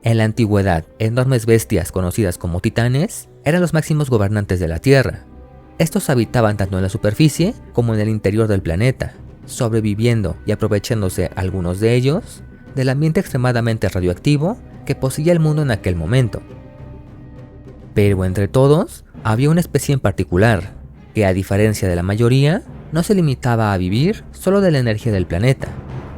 En la antigüedad, enormes bestias conocidas como titanes eran los máximos gobernantes de la Tierra. Estos habitaban tanto en la superficie como en el interior del planeta, sobreviviendo y aprovechándose algunos de ellos del ambiente extremadamente radioactivo que poseía el mundo en aquel momento. Pero entre todos, había una especie en particular, que a diferencia de la mayoría, no se limitaba a vivir solo de la energía del planeta,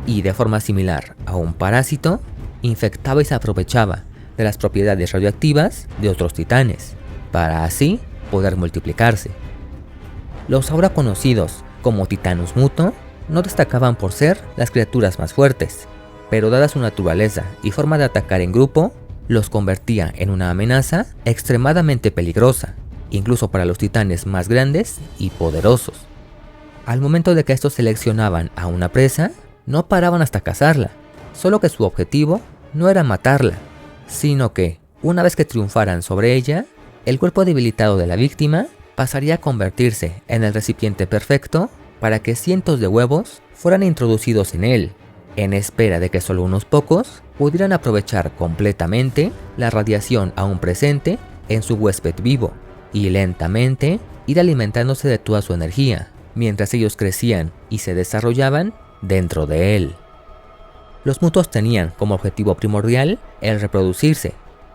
y de forma similar a un parásito, infectaba y se aprovechaba de las propiedades radioactivas de otros titanes, para así poder multiplicarse. Los ahora conocidos como Titanus Muto no destacaban por ser las criaturas más fuertes, pero dada su naturaleza y forma de atacar en grupo, los convertía en una amenaza extremadamente peligrosa, incluso para los titanes más grandes y poderosos. Al momento de que estos seleccionaban a una presa, no paraban hasta cazarla, solo que su objetivo no era matarla, sino que, una vez que triunfaran sobre ella, el cuerpo debilitado de la víctima pasaría a convertirse en el recipiente perfecto para que cientos de huevos fueran introducidos en él, en espera de que solo unos pocos pudieran aprovechar completamente la radiación aún presente en su huésped vivo y lentamente ir alimentándose de toda su energía, mientras ellos crecían y se desarrollaban dentro de él. Los mutos tenían como objetivo primordial el reproducirse.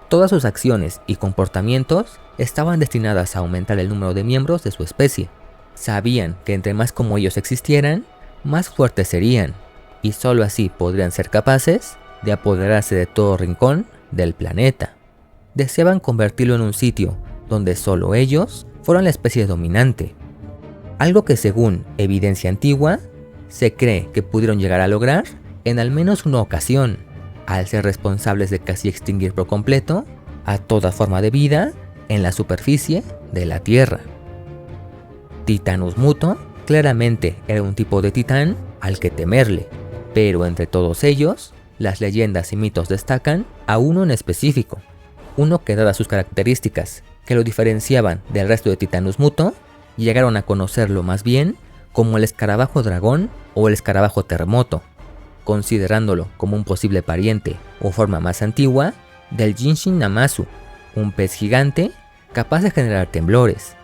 Todas sus acciones y comportamientos estaban destinadas a aumentar el número de miembros de su especie. Sabían que entre más como ellos existieran, más fuertes serían, y solo así podrían ser capaces de apoderarse de todo rincón del planeta. Deseaban convertirlo en un sitio donde solo ellos fueran la especie dominante, algo que según evidencia antigua, se cree que pudieron llegar a lograr en al menos una ocasión, al ser responsables de casi extinguir por completo a toda forma de vida en la superficie de la Tierra. Titanus Muto claramente era un tipo de titán al que temerle, pero entre todos ellos, las leyendas y mitos destacan a uno en específico, uno que dadas sus características que lo diferenciaban del resto de Titanus Muto, llegaron a conocerlo más bien como el escarabajo dragón o el escarabajo terremoto, considerándolo como un posible pariente o forma más antigua del Jinshin Namazu, un pez gigante capaz de generar temblores.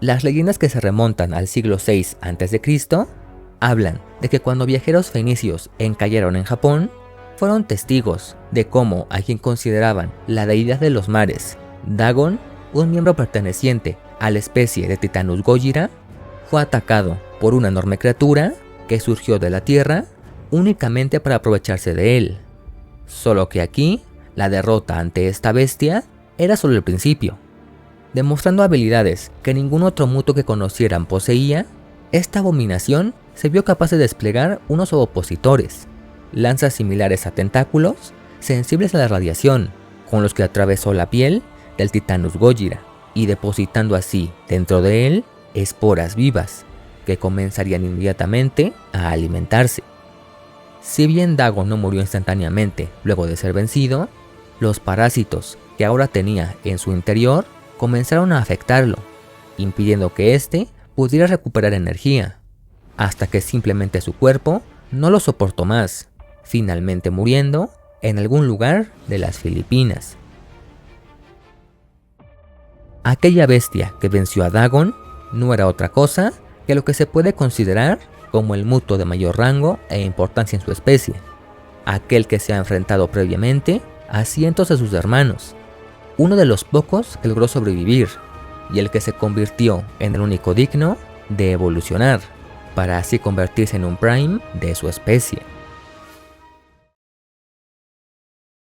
Las leyendas que se remontan al siglo VI a.C. hablan de que cuando viajeros fenicios encallaron en Japón, fueron testigos de cómo a quien consideraban la deidad de los mares, Dagon, un miembro perteneciente a la especie de Titanus Gojira, fue atacado por una enorme criatura que surgió de la tierra únicamente para aprovecharse de él. Solo que aquí, la derrota ante esta bestia era solo el principio. Demostrando habilidades que ningún otro muto que conocieran poseía, esta abominación se vio capaz de desplegar unos opositores, lanzas similares a tentáculos, sensibles a la radiación, con los que atravesó la piel del Titanus Gojira, y depositando así dentro de él esporas vivas, que comenzarían inmediatamente a alimentarse. Si bien Dagon no murió instantáneamente luego de ser vencido, los parásitos que ahora tenía en su interior comenzaron a afectarlo, impidiendo que éste pudiera recuperar energía, hasta que simplemente su cuerpo no lo soportó más, finalmente muriendo en algún lugar de las Filipinas. Aquella bestia que venció a Dagon no era otra cosa que lo que se puede considerar como el muto de mayor rango e importancia en su especie, aquel que se ha enfrentado previamente a cientos de sus hermanos, uno de los pocos que logró sobrevivir y el que se convirtió en el único digno de evolucionar, para así convertirse en un prime de su especie.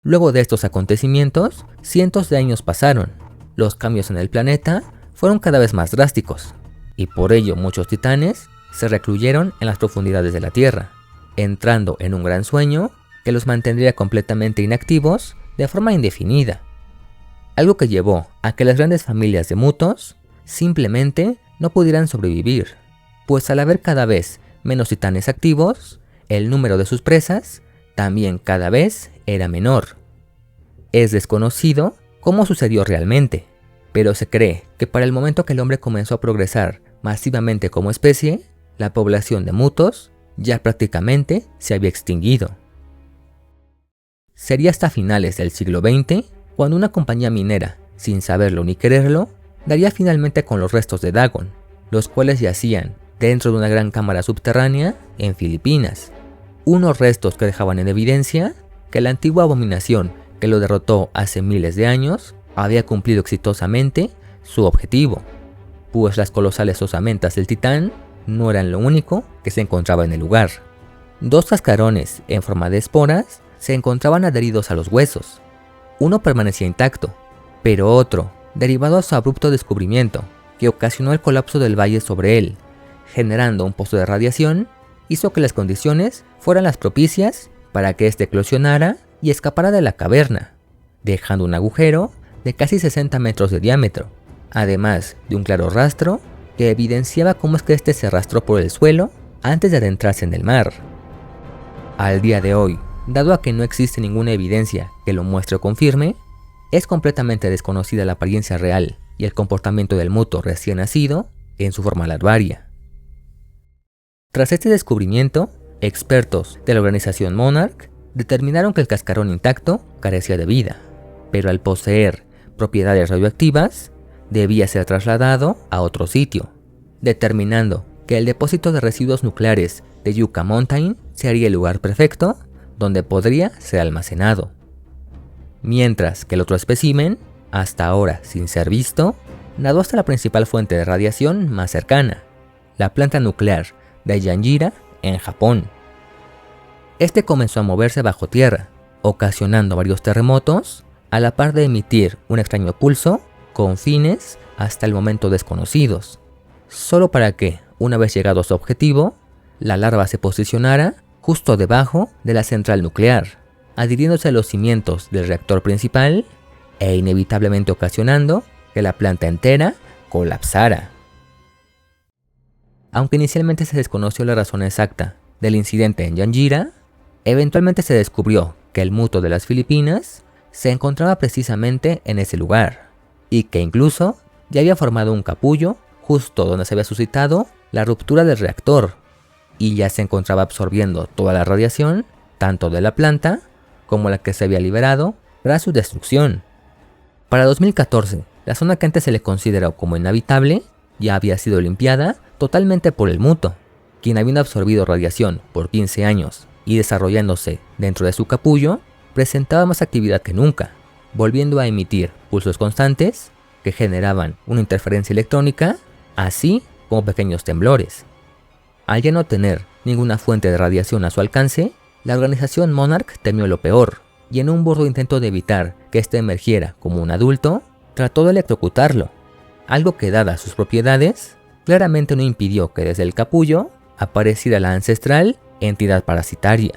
Luego de estos acontecimientos, cientos de años pasaron. Los cambios en el planeta fueron cada vez más drásticos, y por ello muchos titanes se recluyeron en las profundidades de la Tierra, entrando en un gran sueño que los mantendría completamente inactivos de forma indefinida. Algo que llevó a que las grandes familias de mutos simplemente no pudieran sobrevivir, pues al haber cada vez menos titanes activos, el número de sus presas también cada vez era menor. Es desconocido cómo sucedió realmente, pero se cree que para el momento que el hombre comenzó a progresar masivamente como especie, la población de mutos ya prácticamente se había extinguido. Sería hasta finales del siglo XX cuando una compañía minera, sin saberlo ni quererlo, daría finalmente con los restos de Dagon, los cuales yacían dentro de una gran cámara subterránea en Filipinas. Unos restos que dejaban en evidencia que la antigua abominación que lo derrotó hace miles de años había cumplido exitosamente su objetivo, pues las colosales osamentas del titán no eran lo único que se encontraba en el lugar. 2 cascarones en forma de esporas se encontraban adheridos a los huesos. Uno permanecía intacto, pero otro, derivado a su abrupto descubrimiento, que ocasionó el colapso del valle sobre él, generando un pozo de radiación, hizo que las condiciones fueran las propicias para que éste eclosionara y escapara de la caverna, dejando un agujero de casi 60 metros de diámetro, además de un claro rastro que evidenciaba cómo es que éste se arrastró por el suelo antes de adentrarse en el mar. Al día de hoy, dado a que no existe ninguna evidencia que lo muestre o confirme, es completamente desconocida la apariencia real y el comportamiento del muto recién nacido en su forma larvaria. Tras este descubrimiento, expertos de la organización Monarch determinaron que el cascarón intacto carecía de vida, pero al poseer propiedades radioactivas, debía ser trasladado a otro sitio, determinando que el depósito de residuos nucleares de Yucca Mountain sería el lugar perfecto donde podría ser almacenado. Mientras que el otro espécimen, hasta ahora sin ser visto, nadó hasta la principal fuente de radiación más cercana, la planta nuclear de Yanjira en Japón. Este comenzó a moverse bajo tierra, ocasionando varios terremotos, a la par de emitir un extraño pulso con fines hasta el momento desconocidos, solo para que, una vez llegado a su objetivo, la larva se posicionara justo debajo de la central nuclear, adhiriéndose a los cimientos del reactor principal e inevitablemente ocasionando que la planta entera colapsara. Aunque inicialmente se desconoció la razón exacta del incidente en Yanjira, eventualmente se descubrió que el muto de las Filipinas se encontraba precisamente en ese lugar, y que incluso ya había formado un capullo justo donde se había suscitado la ruptura del reactor, y ya se encontraba absorbiendo toda la radiación, tanto de la planta como la que se había liberado tras su destrucción. Para 2014, la zona que antes se le consideró como inhabitable ya había sido limpiada totalmente por el muto, quien habiendo absorbido radiación por 15 años y desarrollándose dentro de su capullo, presentaba más actividad que nunca, volviendo a emitir pulsos constantes que generaban una interferencia electrónica, así como pequeños temblores. Al ya no tener ninguna fuente de radiación a su alcance, la organización Monarch temió lo peor, y en un burdo intento de evitar que éste emergiera como un adulto, trató de electrocutarlo, algo que, dadas sus propiedades, claramente no impidió que desde el capullo apareciera la ancestral entidad parasitaria.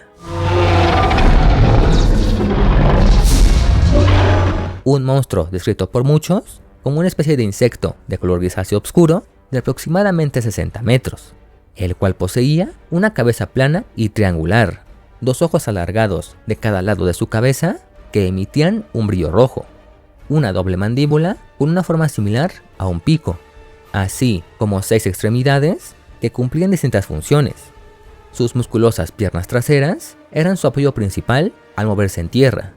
Un monstruo descrito por muchos como una especie de insecto de color grisáceo oscuro de aproximadamente 60 metros, el cual poseía una cabeza plana y triangular, 2 ojos alargados de cada lado de su cabeza que emitían un brillo rojo, una doble mandíbula con una forma similar a un pico, así como 6 extremidades que cumplían distintas funciones. Sus musculosas piernas traseras eran su apoyo principal al moverse en tierra.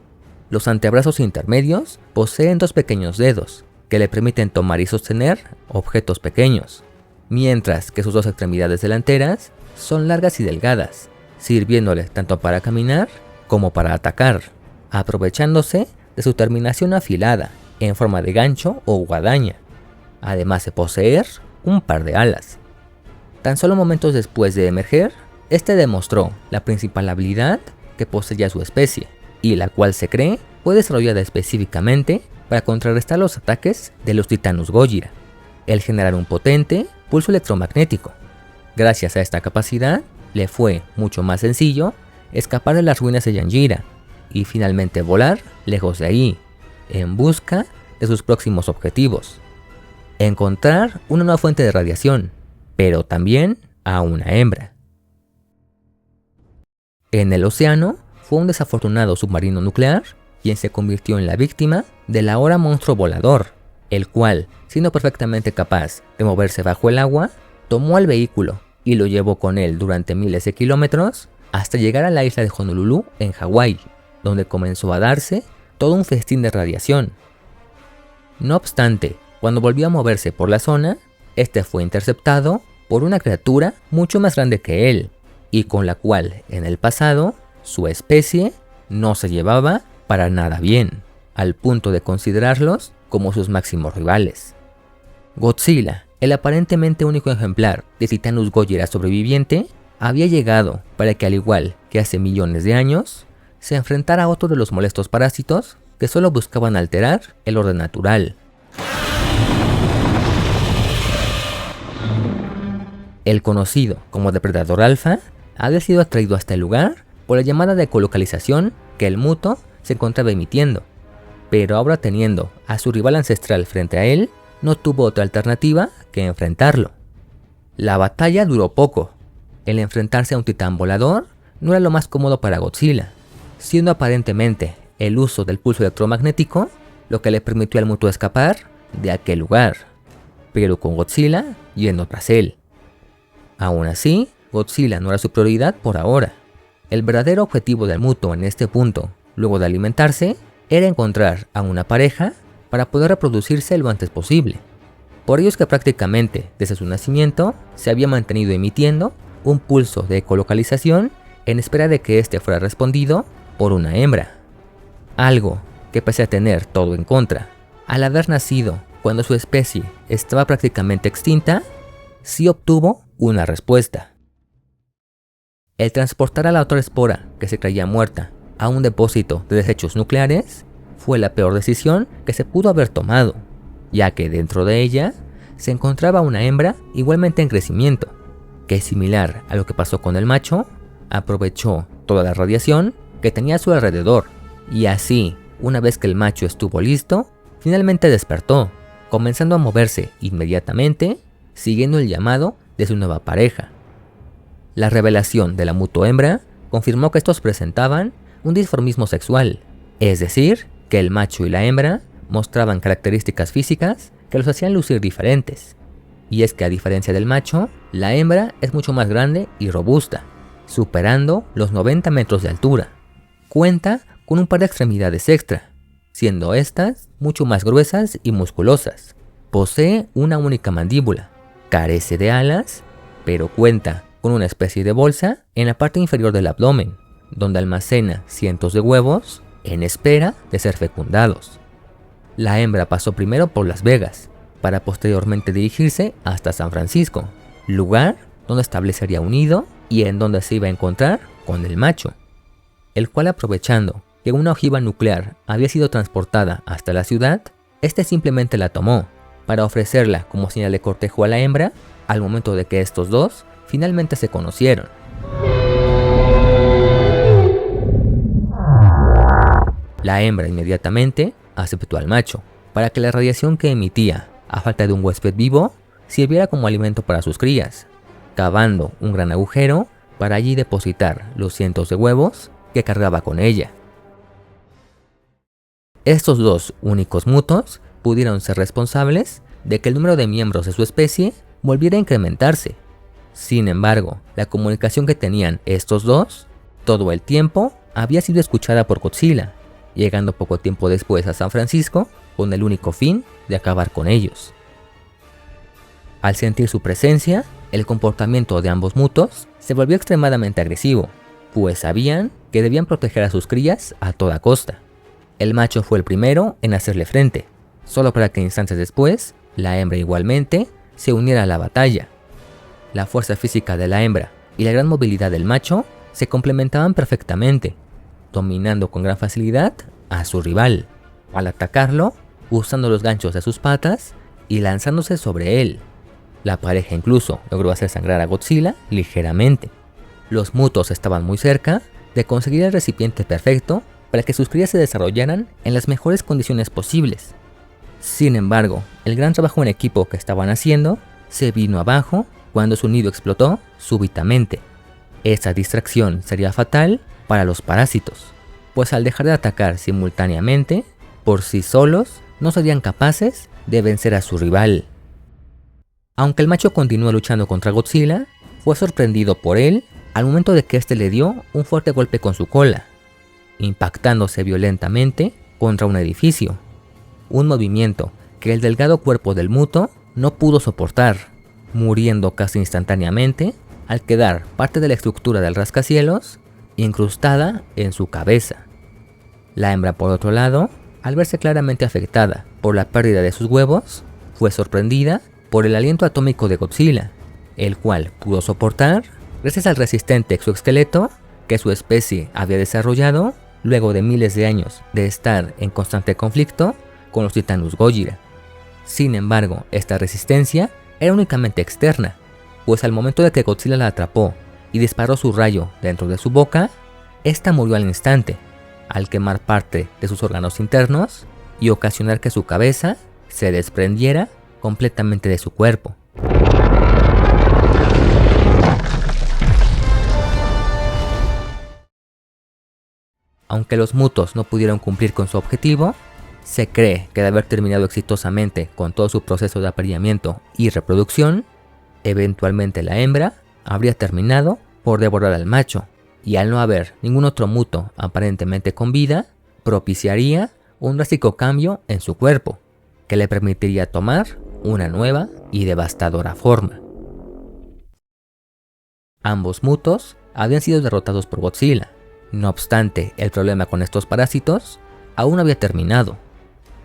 Los antebrazos intermedios poseen 2 pequeños dedos que le permiten tomar y sostener objetos pequeños, mientras que sus 2 extremidades delanteras son largas y delgadas, sirviéndole tanto para caminar como para atacar, aprovechándose de su terminación afilada en forma de gancho o guadaña, además de poseer un par de alas. Tan solo momentos después de emerger, este demostró la principal habilidad que poseía su especie, y la cual se cree fue desarrollada específicamente para contrarrestar los ataques de los Titanus Gojira, el generar un potente pulso electromagnético. Gracias a esta capacidad, le fue mucho más sencillo escapar de las ruinas de Yanjira y finalmente volar lejos de ahí, en busca de sus próximos objetivos: encontrar una nueva fuente de radiación, pero también a una hembra. En el océano, fue un desafortunado submarino nuclear quien se convirtió en la víctima del ahora monstruo volador, el cual, siendo perfectamente capaz de moverse bajo el agua, tomó al vehículo y lo llevó con él durante miles de kilómetros hasta llegar a la isla de Honolulu en Hawái, donde comenzó a darse todo un festín de radiación. No obstante, cuando volvió a moverse por la zona, este fue interceptado por una criatura mucho más grande que él, y con la cual en el pasado su especie no se llevaba para nada bien, al punto de considerarlos como sus máximos rivales. Godzilla, el aparentemente único ejemplar de Titánus gojira sobreviviente, había llegado para que, al igual que hace millones de años, se enfrentara a otro de los molestos parásitos que solo buscaban alterar el orden natural. El conocido como depredador alfa había sido atraído hasta el lugar por la llamada de ecolocalización que el Muto se encontraba emitiendo, pero ahora, teniendo a su rival ancestral frente a él, no tuvo otra alternativa que enfrentarlo. La batalla duró poco. El enfrentarse a un titán volador no era lo más cómodo para Godzilla, siendo aparentemente el uso del pulso electromagnético lo que le permitió al Muto escapar de aquel lugar, pero con Godzilla yendo tras él. Aún así, Godzilla no era su prioridad por ahora. El verdadero objetivo del Muto en este punto, luego de alimentarse, era encontrar a una pareja para poder reproducirse lo antes posible. Por ello es que prácticamente desde su nacimiento se había mantenido emitiendo un pulso de ecolocalización en espera de que este fuera respondido por una hembra. Algo que, pese a tener todo en contra, al haber nacido cuando su especie estaba prácticamente extinta, sí obtuvo una respuesta. El transportar a la otra espora que se creía muerta a un depósito de desechos nucleares fue la peor decisión que se pudo haber tomado, ya que dentro de ella se encontraba una hembra igualmente en crecimiento, que, similar a lo que pasó con el macho, aprovechó toda la radiación que tenía a su alrededor, y así, una vez que el macho estuvo listo, finalmente despertó, comenzando a moverse inmediatamente, siguiendo el llamado de su nueva pareja. La revelación de la Muto hembra confirmó que estos presentaban un dimorfismo sexual, es decir, que el macho y la hembra mostraban características físicas que los hacían lucir diferentes. Y es que, a diferencia del macho, la hembra es mucho más grande y robusta, superando los 90 metros de altura. Cuenta con un par de extremidades extra, siendo estas mucho más gruesas y musculosas. Posee una única mandíbula, carece de alas, pero cuenta con una especie de bolsa en la parte inferior del abdomen, donde almacena cientos de huevos en espera de ser fecundados. La hembra pasó primero por Las Vegas, para posteriormente dirigirse hasta San Francisco, lugar donde establecería un nido y en donde se iba a encontrar con el macho, el cual, aprovechando que una ojiva nuclear había sido transportada hasta la ciudad, este simplemente la tomó para ofrecerla como señal de cortejo a la hembra al momento de que estos dos finalmente se conocieron. La hembra inmediatamente aceptó al macho para que la radiación que emitía, a falta de un huésped vivo, sirviera como alimento para sus crías, cavando un gran agujero para allí depositar los cientos de huevos que cargaba con ella. Estos dos únicos mutos pudieron ser responsables de que el número de miembros de su especie volviera a incrementarse. Sin embargo, la comunicación que tenían estos dos todo el tiempo había sido escuchada por Godzilla, llegando poco tiempo después a San Francisco con el único fin de acabar con ellos. Al sentir su presencia, el comportamiento de ambos mutos se volvió extremadamente agresivo, pues sabían que debían proteger a sus crías a toda costa. El macho fue el primero en hacerle frente, solo para que instantes después, la hembra igualmente se uniera a la batalla. La fuerza física de la hembra y la gran movilidad del macho se complementaban perfectamente, dominando con gran facilidad a su rival, al atacarlo usando los ganchos de sus patas y lanzándose sobre él. La pareja incluso logró hacer sangrar a Godzilla ligeramente. Los mutos estaban muy cerca de conseguir el recipiente perfecto para que sus crías se desarrollaran en las mejores condiciones posibles. Sin embargo, el gran trabajo en equipo que estaban haciendo se vino abajo cuando su nido explotó súbitamente. Esta distracción sería fatal para los parásitos, pues al dejar de atacar simultáneamente, por sí solos no serían capaces de vencer a su rival. Aunque el macho continuó luchando contra Godzilla, fue sorprendido por él al momento de que éste le dio un fuerte golpe con su cola, impactándose violentamente contra un edificio, un movimiento que el delgado cuerpo del Muto no pudo soportar, muriendo casi instantáneamente al quedar parte de la estructura del rascacielos incrustada en su cabeza. La hembra, por otro lado, al verse claramente afectada por la pérdida de sus huevos, fue sorprendida por el aliento atómico de Godzilla, el cual pudo soportar gracias al resistente exoesqueleto que su especie había desarrollado luego de miles de años de estar en constante conflicto con los Titanus Gojira. Sin embargo, esta resistencia era únicamente externa, pues al momento de que Godzilla la atrapó y disparó su rayo dentro de su boca, esta murió al instante, al quemar parte de sus órganos internos y ocasionar que su cabeza se desprendiera completamente de su cuerpo. Aunque los Mutos no pudieron cumplir con su objetivo, se cree que de haber terminado exitosamente con todo su proceso de apareamiento y reproducción, eventualmente la hembra habría terminado por devorar al macho, y al no haber ningún otro Muto aparentemente con vida, propiciaría un drástico cambio en su cuerpo, que le permitiría tomar una nueva y devastadora forma. Ambos Mutos habían sido derrotados por Godzilla. No obstante, el problema con estos parásitos aún no había terminado,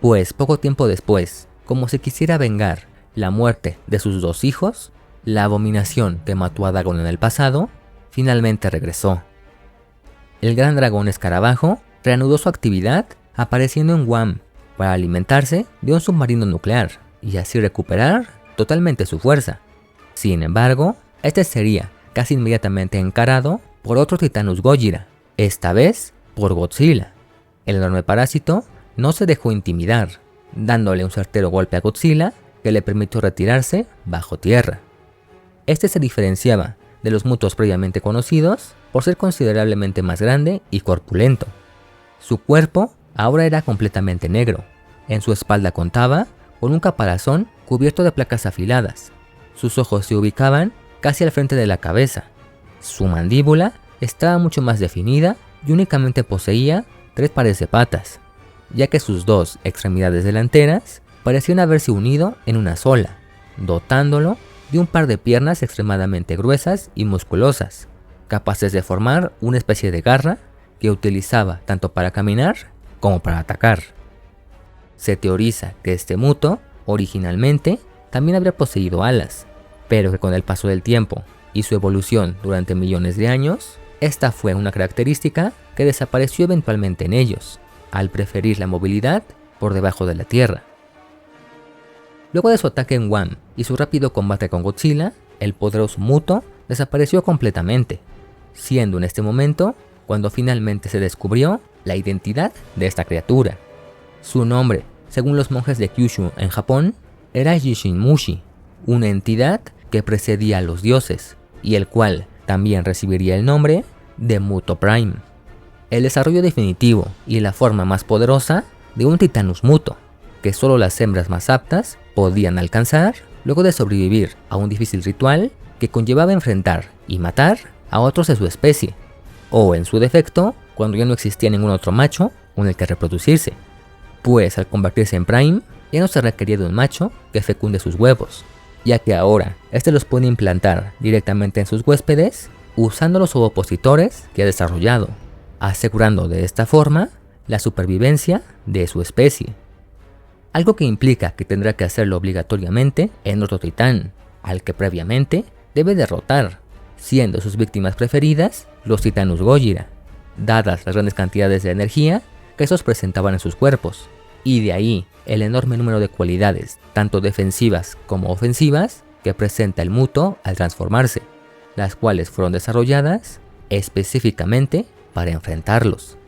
pues poco tiempo después, como si quisiera vengar la muerte de sus dos hijos, la abominación que mató a Dagon en el pasado finalmente regresó. El gran dragón escarabajo reanudó su actividad apareciendo en Guam para alimentarse de un submarino nuclear y así recuperar totalmente su fuerza. Sin embargo, este sería casi inmediatamente encarado por otro Titanus Gojira, esta vez por Godzilla. El enorme parásito no se dejó intimidar, dándole un certero golpe a Godzilla que le permitió retirarse bajo tierra. Este se diferenciaba de los Mutos previamente conocidos por ser considerablemente más grande y corpulento. Su cuerpo ahora era completamente negro. En su espalda contaba con un caparazón cubierto de placas afiladas. Sus ojos se ubicaban casi al frente de la cabeza. Su mandíbula estaba mucho más definida y únicamente poseía 3 pares de patas, ya que sus 2 extremidades delanteras parecían haberse unido en una sola, dotándolo de un par de piernas extremadamente gruesas y musculosas, capaces de formar una especie de garra que utilizaba tanto para caminar como para atacar. Se teoriza que este Muto, originalmente, también habría poseído alas, pero que con el paso del tiempo y su evolución durante millones de años, esta fue una característica que desapareció eventualmente en ellos, al preferir la movilidad por debajo de la tierra. Luego de su ataque en Guam y su rápido combate con Godzilla, el poderoso Muto desapareció completamente, siendo en este momento cuando finalmente se descubrió la identidad de esta criatura. Su nombre, según los monjes de Kyushu en Japón, era Jishinmushi, una entidad que precedía a los dioses, y el cual también recibiría el nombre de Muto Prime, el desarrollo definitivo y la forma más poderosa de un Titanus Muto, que solo las hembras más aptas podían alcanzar luego de sobrevivir a un difícil ritual que conllevaba enfrentar y matar a otros de su especie, o en su defecto, cuando ya no existía ningún otro macho con el que reproducirse, pues al convertirse en Prime ya no se requería de un macho que fecunde sus huevos, ya que ahora este los puede implantar directamente en sus huéspedes usando los ovopositores que ha desarrollado, asegurando de esta forma la supervivencia de su especie. Algo que implica que tendrá que hacerlo obligatoriamente en otro titán, al que previamente debe derrotar, siendo sus víctimas preferidas los Titanus Gojira, dadas las grandes cantidades de energía que estos presentaban en sus cuerpos, y de ahí el enorme número de cualidades, tanto defensivas como ofensivas, que presenta el Muto al transformarse, las cuales fueron desarrolladas específicamente para enfrentarlos.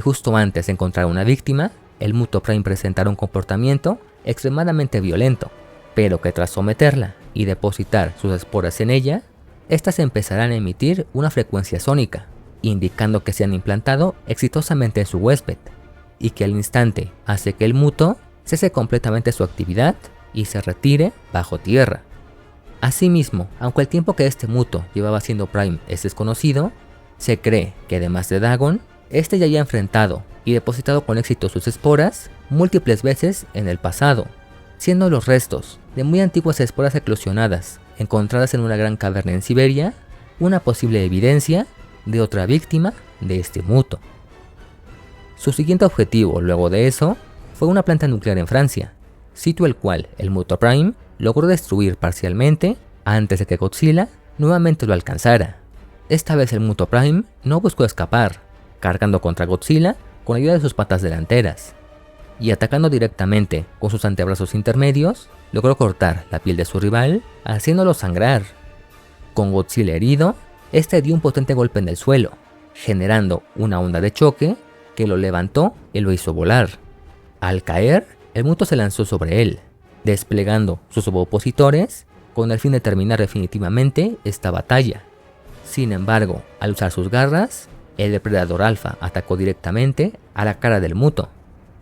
Justo antes de encontrar una víctima, el Muto Prime presentará un comportamiento extremadamente violento, pero que tras someterla y depositar sus esporas en ella, estas empezarán a emitir una frecuencia sónica, indicando que se han implantado exitosamente en su huésped, y que al instante hace que el Muto cese completamente su actividad y se retire bajo tierra. Asimismo, aunque el tiempo que este Muto llevaba siendo Prime es desconocido, se cree que además de Dagon, este ya había enfrentado y depositado con éxito sus esporas múltiples veces en el pasado, siendo los restos de muy antiguas esporas eclosionadas encontradas en una gran caverna en Siberia una posible evidencia de otra víctima de este Muto. Su siguiente objetivo luego de eso fue una planta nuclear en Francia, sitio el cual el Muto Prime logró destruir parcialmente antes de que Godzilla nuevamente lo alcanzara. Esta vez el Muto Prime no buscó escapar, cargando contra Godzilla con ayuda de sus patas delanteras, y atacando directamente con sus antebrazos intermedios, logró cortar la piel de su rival, haciéndolo sangrar. Con Godzilla herido, este dio un potente golpe en el suelo, generando una onda de choque que lo levantó y lo hizo volar. Al caer, el Muto se lanzó sobre él, desplegando sus opositores con el fin de terminar definitivamente esta batalla. Sin embargo, al usar sus garras, el depredador alfa atacó directamente a la cara del Muto,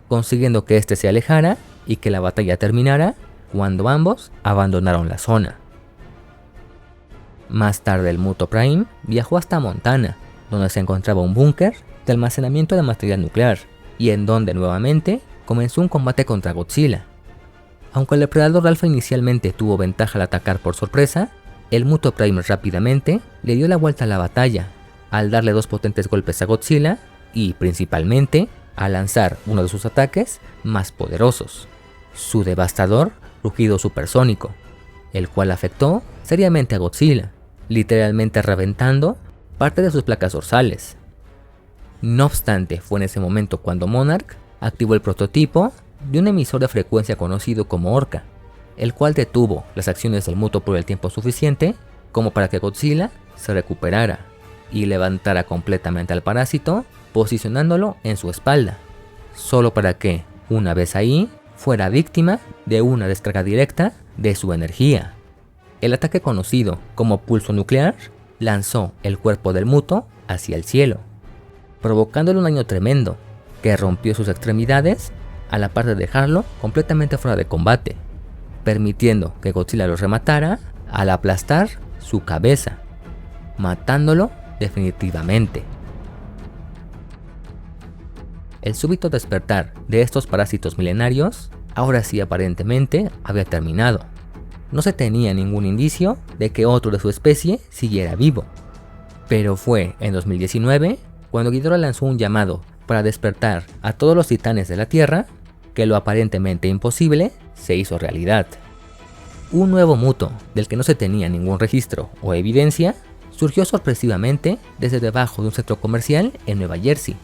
consiguiendo que éste se alejara y que la batalla terminara cuando ambos abandonaron la zona. Más tarde el Muto Prime viajó hasta Montana, donde se encontraba un búnker de almacenamiento de material nuclear, y en donde nuevamente comenzó un combate contra Godzilla. Aunque el depredador alfa inicialmente tuvo ventaja al atacar por sorpresa, el Muto Prime rápidamente le dio la vuelta a la batalla, al darle dos potentes golpes a Godzilla y, principalmente, a lanzar uno de sus ataques más poderosos, su devastador rugido supersónico, el cual afectó seriamente a Godzilla, literalmente reventando parte de sus placas dorsales. No obstante, fue en ese momento cuando Monarch activó el prototipo de un emisor de frecuencia conocido como Orca, el cual detuvo las acciones del Muto por el tiempo suficiente como para que Godzilla se recuperara y levantara completamente al parásito, posicionándolo en su espalda, solo para que, una vez ahí, fuera víctima de una descarga directa de su energía. El ataque conocido como pulso nuclear lanzó el cuerpo del Muto hacia el cielo, provocándole un daño tremendo que rompió sus extremidades a la par de dejarlo completamente fuera de combate, permitiendo que Godzilla lo rematara al aplastar su cabeza, matándolo definitivamente. El súbito despertar de estos parásitos milenarios ahora sí aparentemente había terminado. No se tenía ningún indicio de que otro de su especie siguiera vivo. Pero fue en 2019 cuando Ghidorah lanzó un llamado para despertar a todos los titanes de la Tierra que lo aparentemente imposible se hizo realidad. Un nuevo Muto, del que no se tenía ningún registro o evidencia, surgió sorpresivamente desde debajo de un centro comercial en Nueva Jersey.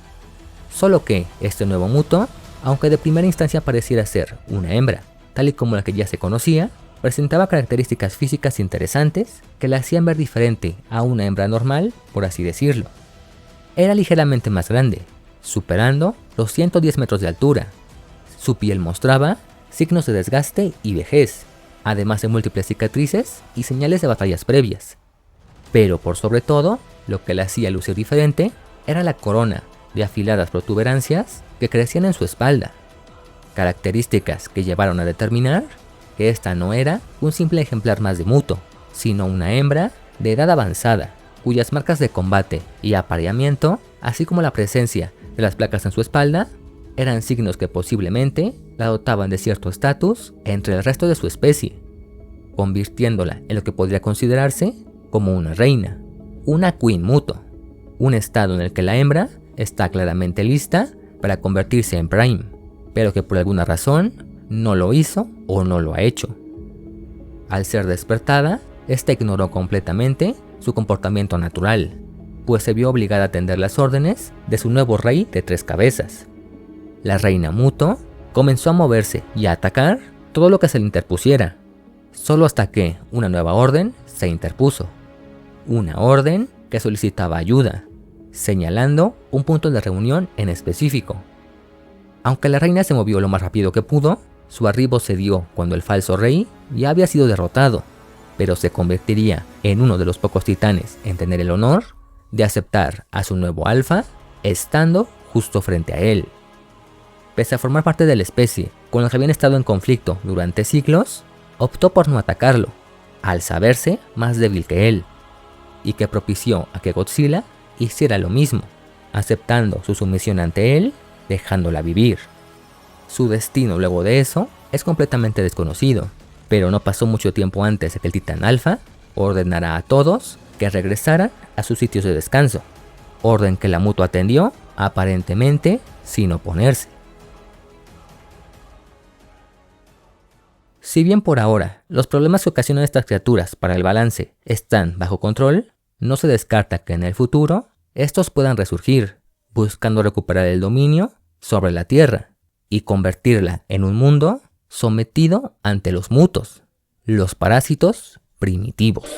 Solo que este nuevo Muto, aunque de primera instancia pareciera ser una hembra, tal y como la que ya se conocía, presentaba características físicas interesantes que la hacían ver diferente a una hembra normal, por así decirlo. Era ligeramente más grande, superando los 110 metros de altura. Su piel mostraba signos de desgaste y vejez, además de múltiples cicatrices y señales de batallas previas. Pero por sobre todo, lo que la hacía lucir diferente era la corona de afiladas protuberancias que crecían en su espalda, características que llevaron a determinar que esta no era un simple ejemplar más de Muto, sino una hembra de edad avanzada, cuyas marcas de combate y apareamiento, así como la presencia de las placas en su espalda, eran signos que posiblemente la dotaban de cierto estatus entre el resto de su especie, convirtiéndola en lo que podría considerarse como una reina, una Queen Muto, un estado en el que la hembra está claramente lista para convertirse en Prime, pero que por alguna razón no lo hizo o no lo ha hecho. Al ser despertada, esta ignoró completamente su comportamiento natural, pues se vio obligada a atender las órdenes de su nuevo rey de 3 cabezas. La reina Muto comenzó a moverse y a atacar todo lo que se le interpusiera, solo hasta que una nueva orden se interpuso. Una orden que solicitaba ayuda, señalando un punto de reunión en específico. Aunque la reina se movió lo más rápido que pudo, su arribo se dio cuando el falso rey ya había sido derrotado, pero se convertiría en uno de los pocos titanes en tener el honor de aceptar a su nuevo alfa estando justo frente a él. Pese a formar parte de la especie con la que habían estado en conflicto durante siglos, optó por no atacarlo, al saberse más débil que él, y que propició a que Godzilla hiciera lo mismo, aceptando su sumisión ante él, dejándola vivir. Su destino luego de eso es completamente desconocido, pero no pasó mucho tiempo antes de que el Titán Alfa ordenara a todos que regresaran a sus sitios de descanso, orden que la Muto atendió aparentemente sin oponerse. Si bien por ahora los problemas que ocasionan estas criaturas para el balance están bajo control, no se descarta que en el futuro estos puedan resurgir, buscando recuperar el dominio sobre la Tierra y convertirla en un mundo sometido ante los mutos, los parásitos primitivos.